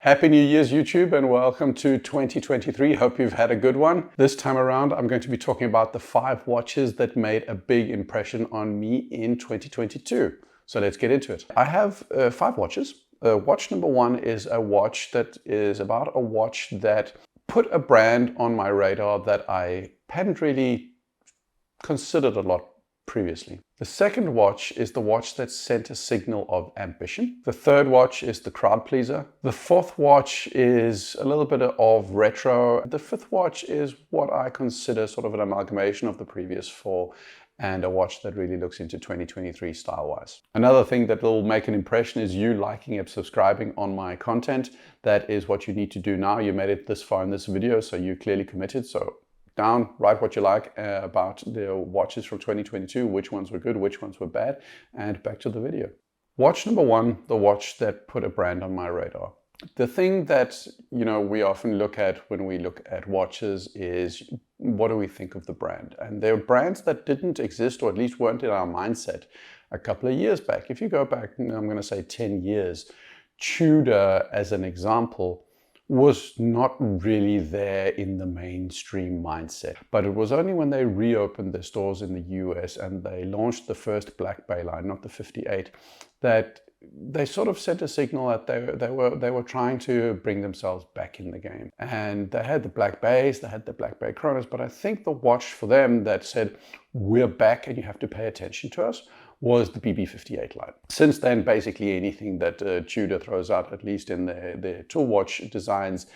Happy New Year's YouTube and welcome to 2023. Hope you've had a good one. This time around I'm going to be talking about the 5 watches that made a big impression on me in 2022. So let's get into it. I have 5 watches. Watch number 1 is a watch that is about a watch that put a brand on my radar that I hadn't really considered a lot previously. The second watch is the watch that sent a signal of ambition. The third watch is the crowd pleaser. The fourth watch is a little bit of retro. The fifth watch is what I consider sort of an amalgamation of the previous 4 and a watch that really looks into 2023 style-wise. Another thing that will make an impression is you liking and subscribing on my content. That is what you need to do now. You made it this far in this video, so you clearly committed. So down, write what you like about the watches from 2022, which ones were good, which ones were bad, and back to the video. Watch number 1, the watch that put a brand on my radar. The thing that, we often look at when we look at watches is what do we think of the brand? And there are brands that didn't exist, or at least weren't in our mindset a couple of years back. If you go back, I'm going to say 10 years, Tudor as an example was not really there in the mainstream mindset. But it was only when they reopened their stores in the US and they launched the first Black Bay line, not the 58, that they sort of sent a signal that they were trying to bring themselves back in the game. And they had the Black Bays, they had the Black Bay Chronos, but I think the watch for them that said, we're back and you have to pay attention to us, was the BB58 line. Since then, basically anything that Tudor throws out, at least in their tool watch designs,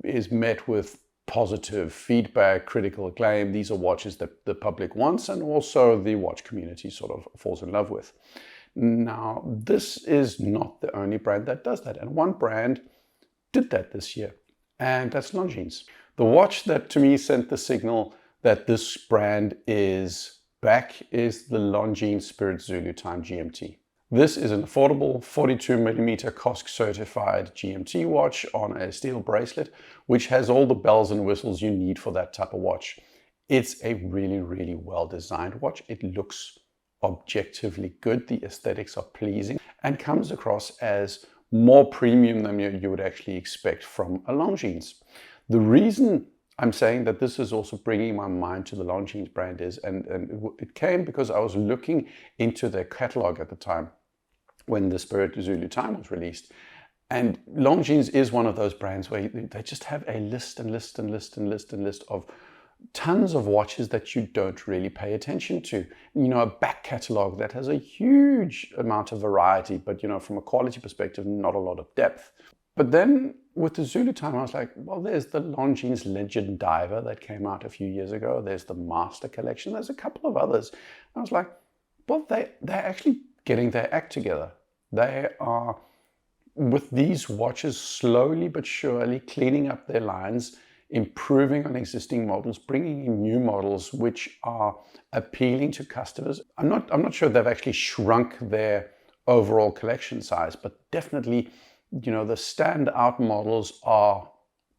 is met with positive feedback, critical acclaim. These are watches that the public wants and also the watch community sort of falls in love with. Now, this is not the only brand that does that. And one brand did that this year, and that's Longines. The watch that to me sent the signal that this brand is back is the Longines Spirit Zulu Time GMT. This is an affordable 42mm COSC certified GMT watch on a steel bracelet, which has all the bells and whistles you need for that type of watch. It's a really, really well designed watch. It looks objectively good. The aesthetics are pleasing and comes across as more premium than you would actually expect from a Longines. The reason I'm saying that this is also bringing my mind to the Longines brand is, and it came because I was looking into their catalog at the time when the Spirit Zulu Time was released. And Longines is one of those brands where they just have a list and list and list and list and list of tons of watches that you don't really pay attention to. A back catalog that has a huge amount of variety, but from a quality perspective, not a lot of depth. But then with the Zulu Time, I was like, well, there's the Longines Legend Diver that came out a few years ago. There's the Master Collection. There's a couple of others. I was like, well, they're actually getting their act together. They are, with these watches, slowly but surely cleaning up their lines, improving on existing models, bringing in new models which are appealing to customers. I'm not sure they've actually shrunk their overall collection size, but definitely the standout models are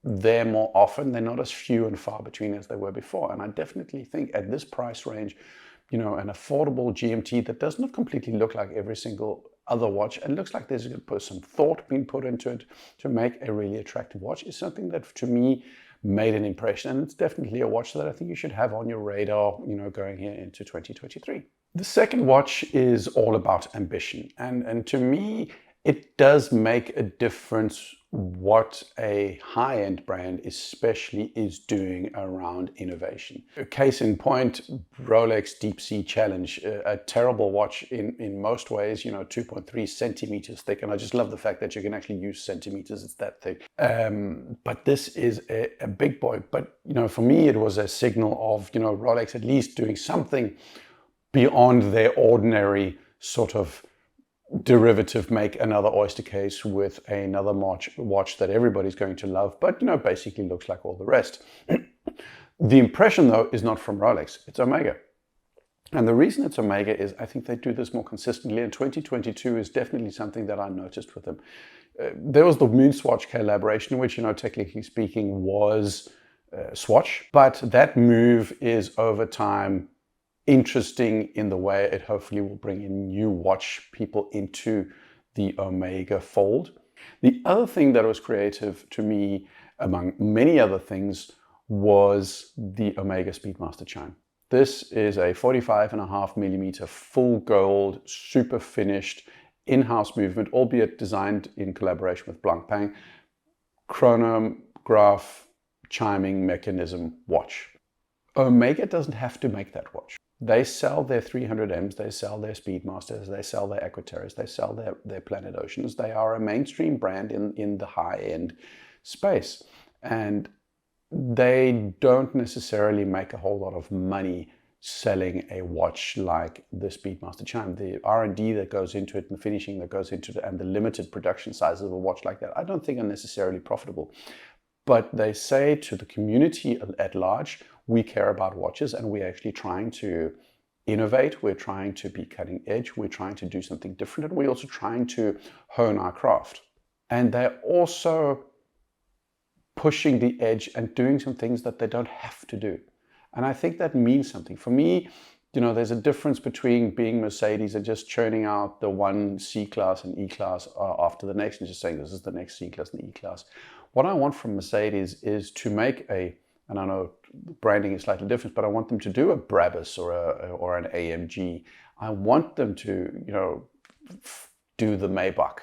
there more often. They're not as few and far between as they were before. And I definitely think at this price range, an affordable GMT that does not completely look like every single other watch and looks like there's some thought being put into it to make a really attractive watch is something that to me made an impression. And it's definitely a watch that I think you should have on your radar, going here into 2023. The second watch is all about ambition. And to me, it does make a difference what a high-end brand especially is doing around innovation. A case in point, Rolex Deep Sea Challenge, a terrible watch in most ways, 2.3 centimeters thick. And I just love the fact that you can actually use centimeters, it's that thick. But this is a big boy. But, for me, it was a signal of, Rolex at least doing something beyond their ordinary sort of derivative, make another oyster case with another watch that everybody's going to love, but basically looks like all the rest. The impression though is not from Rolex, it's Omega. And the reason it's Omega is I think they do this more consistently, and 2022 is definitely something that I noticed with them. There was the Moonswatch collaboration, which technically speaking was Swatch, but that move is over time interesting in the way it hopefully will bring in new watch people into the Omega fold. The other thing that was creative to me, among many other things, was the Omega Speedmaster chime. This is a 45.5mm full gold, super finished, in-house movement, albeit designed in collaboration with Blancpain, chronograph chiming mechanism watch. Omega doesn't have to make that watch. They sell their 300Ms, they sell their Speedmasters, they sell their Aquaterras, they sell their Planet Oceans. They are a mainstream brand in the high-end space. And they don't necessarily make a whole lot of money selling a watch like the Speedmaster chime. The R&D that goes into it and the finishing that goes into it and the limited production sizes of a watch like that, I don't think are necessarily profitable. But they say to the community at large, we care about watches and we're actually trying to innovate. We're trying to be cutting edge. We're trying to do something different. And we're also trying to hone our craft. And they're also pushing the edge and doing some things that they don't have to do. And I think that means something. For me, you know, there's a difference between being Mercedes and just churning out the one C-Class and E-Class after the next and just saying this is the next C-Class and E-Class. What I want from Mercedes is to make and I know branding is slightly different, but I want them to do a Brabus or an AMG. I want them to, you know, do the Maybach.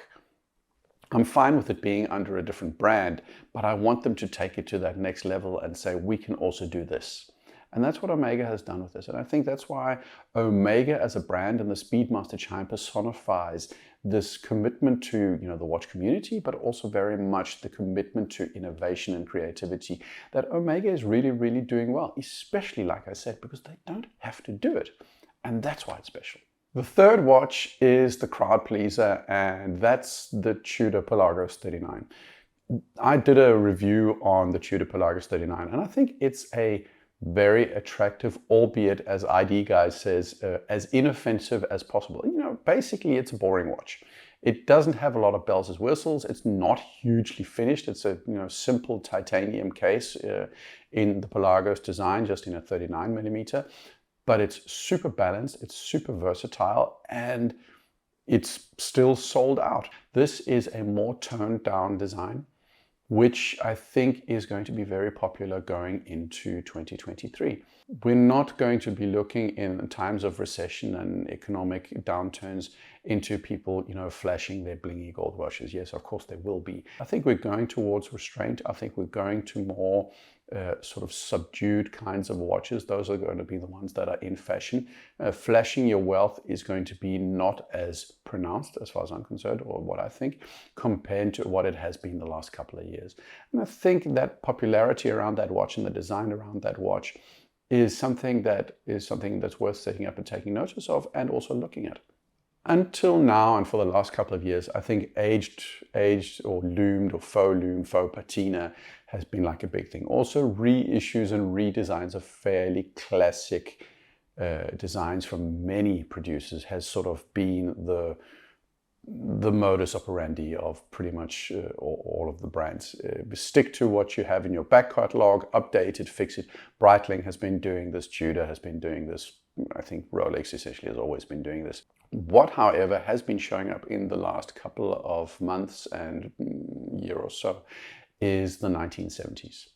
I'm fine with it being under a different brand, but I want them to take it to that next level and say, we can also do this. And that's what Omega has done with this. And I think that's why Omega as a brand and the Speedmaster chime personifies this commitment to, you know, the watch community, but also very much the commitment to innovation and creativity that Omega is really, really doing well, especially, like I said, because they don't have to do it. And that's why it's special. The third watch is the crowd pleaser, and that's the Tudor Pelagos 39. I did a review on the Tudor Pelagos 39, and I think it's a very attractive, albeit, as ID Guy says, as inoffensive as possible. You know, basically it's a boring watch. It doesn't have a lot of bells and whistles. It's not hugely finished. It's a, you know, simple titanium case in the Pelagos design, just in a 39mm. But it's super balanced, it's super versatile, and it's still sold out. This is a more toned down design, which I think is going to be very popular going into 2023. We're not going to be looking in times of recession and economic downturns into people, you know, flashing their blingy gold watches. Yes, of course there will be. I think we're going towards restraint. I think we're going to more sort of subdued kinds of watches. Those are going to be the ones that are in fashion. Flashing your wealth is going to be not as pronounced, as far as I'm concerned, or what I think, compared to what it has been the last couple of years. And I think that popularity around that watch and the design around that watch is something that's worth setting up and taking notice of and also looking at. Until now, and for the last couple of years, I think aged or loomed or faux patina has been like a big thing. Also, reissues and redesigns of fairly classic designs from many producers has sort of been the modus operandi of pretty much all of the brands. Stick to what you have in your back catalog, update it, fix it. Breitling has been doing this, Tudor has been doing this. I think Rolex essentially has always been doing this. What, however, has been showing up in the last couple of months and year or so is the 1970s.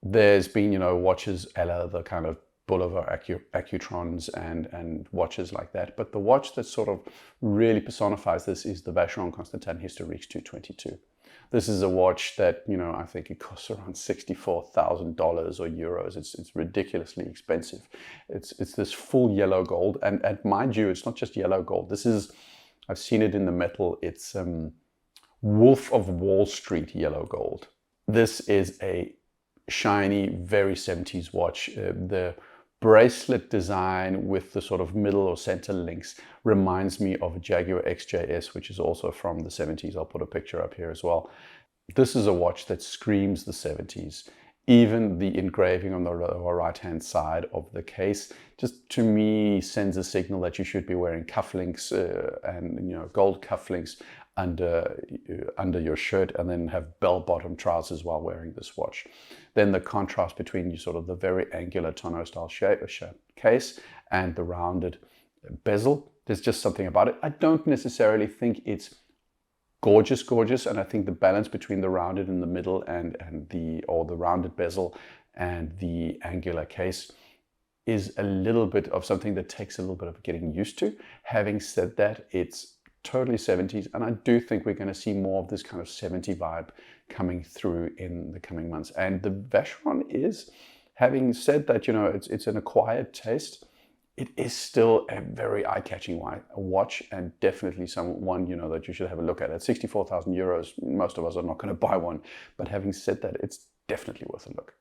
There's been, you know, watches a la the kind of Bulova Accutrons and watches like that. But the watch that sort of really personifies this is the Vacheron Constantin Historiques 222. This is a watch that, you know, I think it costs around $64,000 or euros. It's ridiculously expensive. It's this full yellow gold. And mind you, it's not just yellow gold. This is, I've seen it in the metal. It's Wolf of Wall Street yellow gold. This is a shiny, very 70s watch. The bracelet design with the sort of middle or center links reminds me of a Jaguar XJS, which is also from the 70s. I'll put a picture up here as well. This is a watch that screams the 70s. Even the engraving on the lower right-hand side of the case just, to me, sends a signal that you should be wearing cufflinks and, you know, gold cufflinks under your shirt, and then have bell-bottom trousers while wearing this watch. Then the contrast between sort of the very angular tonneau style shape case and the rounded bezel, there's just something about it. I don't necessarily think it's gorgeous, gorgeous. And I think the balance between the rounded in the middle and the rounded bezel and the angular case is a little bit of something that takes a little bit of getting used to. Having said that, it's totally 70s, and I do think we're going to see more of this kind of 70 vibe coming through in the coming months. And the Vacheron is, having said that, you know, it's an acquired taste, it is still a very eye-catching watch, and definitely one, you know, that you should have a look at. At 64,000 euros, most of us are not going to buy one, but having said that, it's definitely worth a look.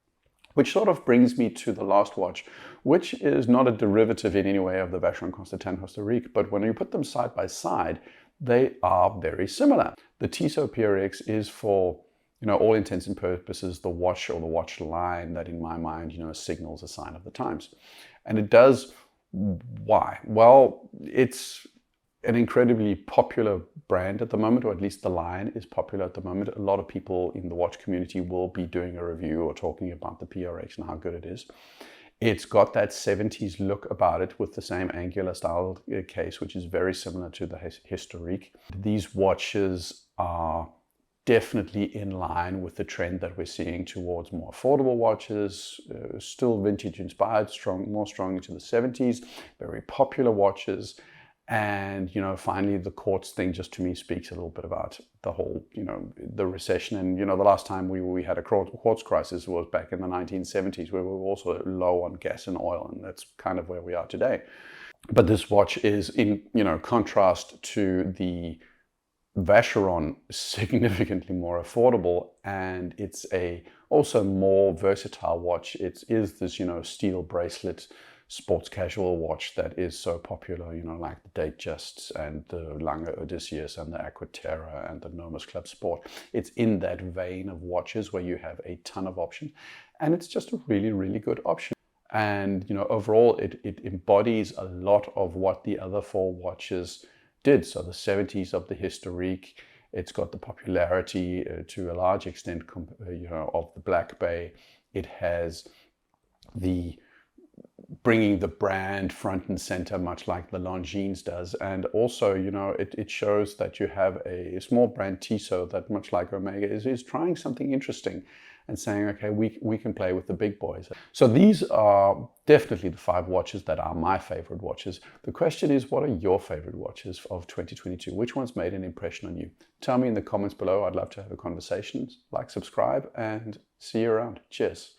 Which sort of brings me to the last watch, which is not a derivative in any way of the Vacheron Constantin Historique, but when you put them side by side, they are very similar. The Tissot PRX is, for, you know, all intents and purposes, the watch or the watch line that in my mind, you know, signals a sign of the times. And it does. Why? Well, it's an incredibly popular brand at the moment, or at least the line is popular at the moment. A lot of people in the watch community will be doing a review or talking about the PRX and how good it is. It's got that 70s look about it with the same angular style case, which is very similar to the Historique. These watches are definitely in line with the trend that we're seeing towards more affordable watches, still vintage inspired, more strongly to the 70s, very popular watches. And, you know, finally, the quartz thing just to me speaks a little bit about the whole, you know, the recession. And, you know, the last time we had a quartz crisis was back in the 1970s, where we were also low on gas and oil. And that's kind of where we are today. But this watch is in, you know, contrast to the Vacheron, significantly more affordable, and it's a also more versatile watch. It is this, you know, steel bracelet sports casual watch that is so popular, you know, like the Datejusts and the Lange Odysseus and the Aquaterra and the Nomos Club Sport. It's in that vein of watches where you have a ton of option, and it's just a really, really good option. And, you know, overall, it embodies a lot of what the other four watches did. So the 70s of the Historique, it's got the popularity to a large extent, you know, of the Black Bay. It has the bringing the brand front and center, much like the Longines does. And also, you know, it shows that you have a small brand, Tissot, that much like Omega is trying something interesting and saying, okay, we can play with the big boys. So these are definitely the 5 watches that are my favorite watches. The question is, what are your favorite watches of 2022? Which ones made an impression on you? Tell me in the comments below. I'd love to have a conversation. Like, subscribe, and see you around. Cheers.